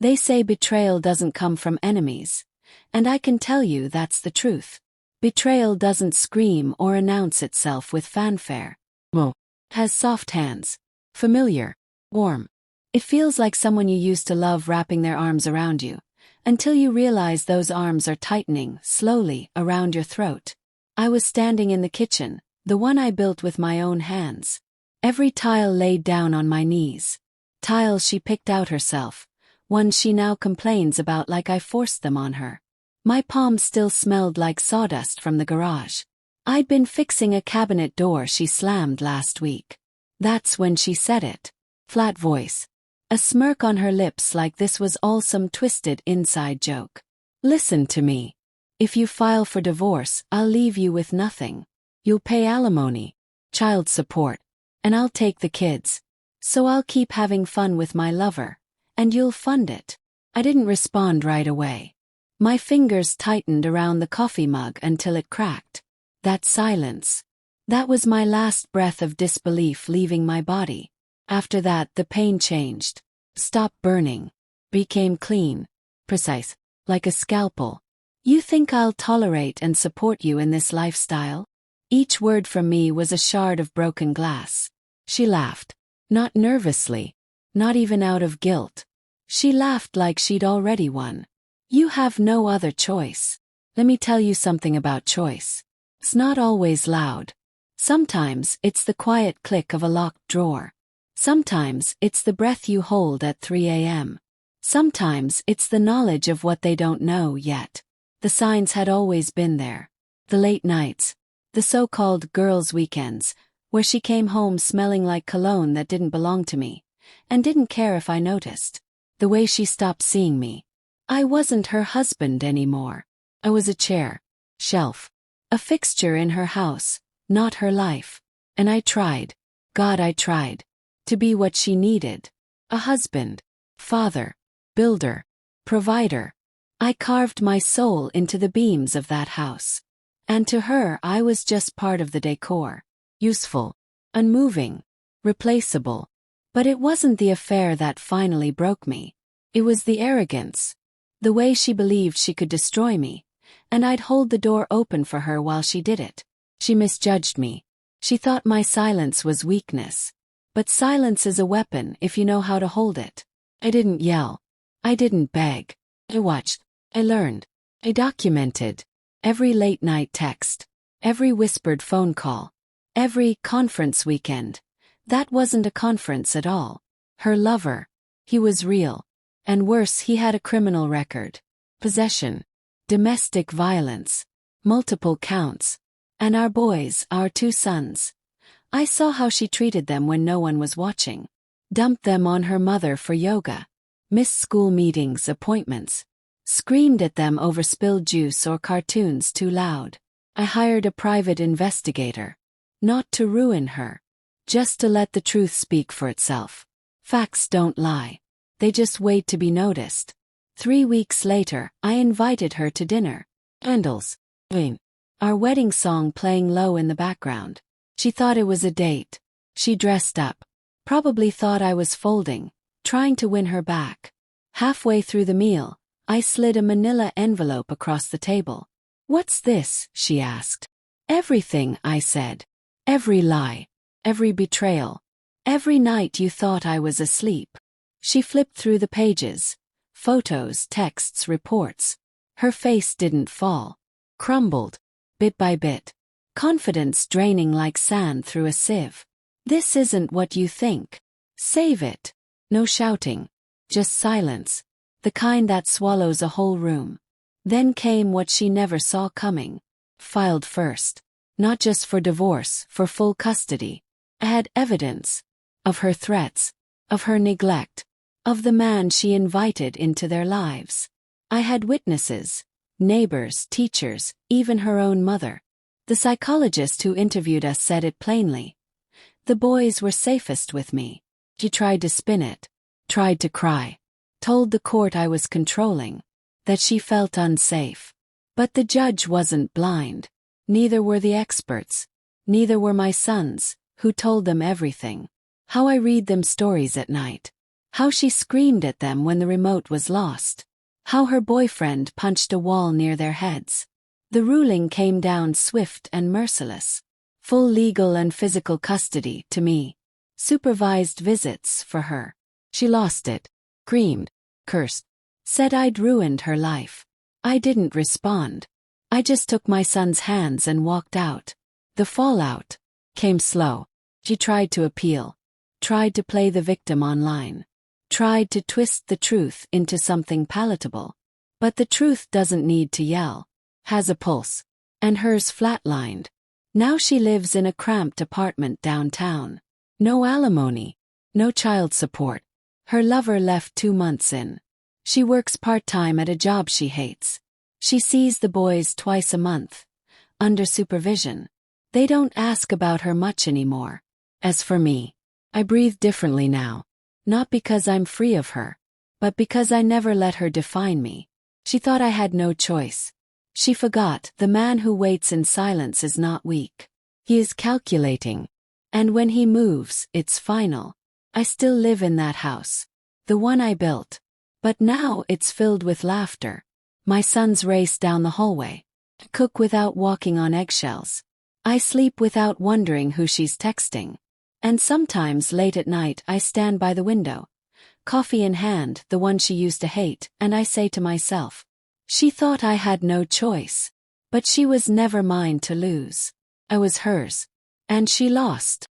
They say betrayal doesn't come from enemies. And I can tell you that's the truth. Betrayal doesn't scream or announce itself with fanfare. It has soft hands. Familiar. Warm. It feels like someone you used to love wrapping their arms around you, until you realize those arms are tightening, slowly, around your throat. I was standing in the kitchen, the one I built with my own hands. Every tile laid down on my knees. Tiles she picked out herself, ones she now complains about like I forced them on her. My palms still smelled like sawdust from the garage. I'd been fixing a cabinet door she slammed last week. That's when she said it. Flat voice. A smirk on her lips like this was all some twisted inside joke. Listen to me. If you file for divorce, I'll leave you with nothing. You'll pay alimony, child support, and I'll take the kids. So I'll keep having fun with my lover, and you'll fund it. I didn't respond right away. My fingers tightened around the coffee mug until it cracked. That silence. That was my last breath of disbelief leaving my body. After that, the pain changed. Stopped burning. Became clean. Precise. Like a scalpel. You think I'll tolerate and support you in this lifestyle? Each word from me was a shard of broken glass. She laughed. Not nervously. Not even out of guilt. She laughed like she'd already won. You have no other choice. Let me tell you something about choice. It's not always loud. Sometimes it's the quiet click of a locked drawer. Sometimes it's the breath you hold at 3 a.m. Sometimes it's the knowledge of what they don't know yet. The signs had always been there. The late nights. The so-called girls' weekends, where she came home smelling like cologne that didn't belong to me, and didn't care if I noticed. The way she stopped seeing me. I wasn't her husband anymore. I was a chair, shelf, a fixture in her house, not her life. And I tried. God, I tried. To be what she needed. A husband, father, builder, provider. I carved my soul into the beams of that house. And to her I was just part of the decor. Useful, unmoving, replaceable. But it wasn't the affair that finally broke me. It was the arrogance. The way she believed she could destroy me, and I'd hold the door open for her while she did it. She misjudged me. She thought my silence was weakness. But silence is a weapon if you know how to hold it. I didn't yell. I didn't beg. I watched. I learned. I documented. Every late-night text. Every whispered phone call. Every conference weekend. That wasn't a conference at all. Her lover. He was real. And worse, he had a criminal record. Possession. Domestic violence. Multiple counts. And our boys, our 2 sons. I saw how she treated them when no one was watching. Dumped them on her mother for yoga. Missed school meetings, appointments. Screamed at them over spilled juice or cartoons too loud. I hired a private investigator. Not to ruin her. Just to let the truth speak for itself. Facts don't lie. They just wait to be noticed. 3 weeks later, I invited her to dinner. Candles. Our wedding song playing low in the background. She thought it was a date. She dressed up. Probably thought I was folding, trying to win her back. Halfway through the meal, I slid a manila envelope across the table. "What's this?" she asked. "Everything," I said. "Every lie. Every betrayal. Every night you thought I was asleep." She flipped through the pages. Photos, texts, reports. Her face didn't fall. Crumbled. Bit by bit. Confidence draining like sand through a sieve. "This isn't what you think. Save it." No shouting. Just silence. The kind that swallows a whole room. Then came what she never saw coming. Filed first. Not just for divorce, for full custody. I had evidence. Of her threats. Of her neglect. Of the man she invited into their lives. I had witnesses. Neighbors, teachers, even her own mother. The psychologist who interviewed us said it plainly. The boys were safest with me. She tried to spin it. Tried to cry. Told the court I was controlling. That she felt unsafe. But the judge wasn't blind. Neither were the experts. Neither were my sons, who told them everything. How I read them stories at night. How she screamed at them when the remote was lost. How her boyfriend punched a wall near their heads. The ruling came down swift and merciless. Full legal and physical custody to me. Supervised visits for her. She lost it. Screamed. Cursed. Said I'd ruined her life. I didn't respond. I just took my son's hands and walked out. The fallout came slow. She tried to appeal. Tried to play the victim online. Tried to twist the truth into something palatable. But the truth doesn't need to yell. Has a pulse. And hers flatlined. Now she lives in a cramped apartment downtown. No alimony. No child support. Her lover left 2 months in. She works part-time at a job she hates. She sees the boys twice a month. Under supervision. They don't ask about her much anymore. As for me, I breathe differently now. Not because I'm free of her, but because I never let her define me. She thought I had no choice. She forgot the man who waits in silence is not weak. He is calculating. And when he moves, it's final. I still live in that house. The one I built. But now it's filled with laughter. My sons race down the hallway. Cook without walking on eggshells. I sleep without wondering who she's texting. And sometimes late at night I stand by the window. Coffee in hand, the one she used to hate, and I say to myself, she thought I had no choice. But she was never mine to lose. I was hers. And she lost.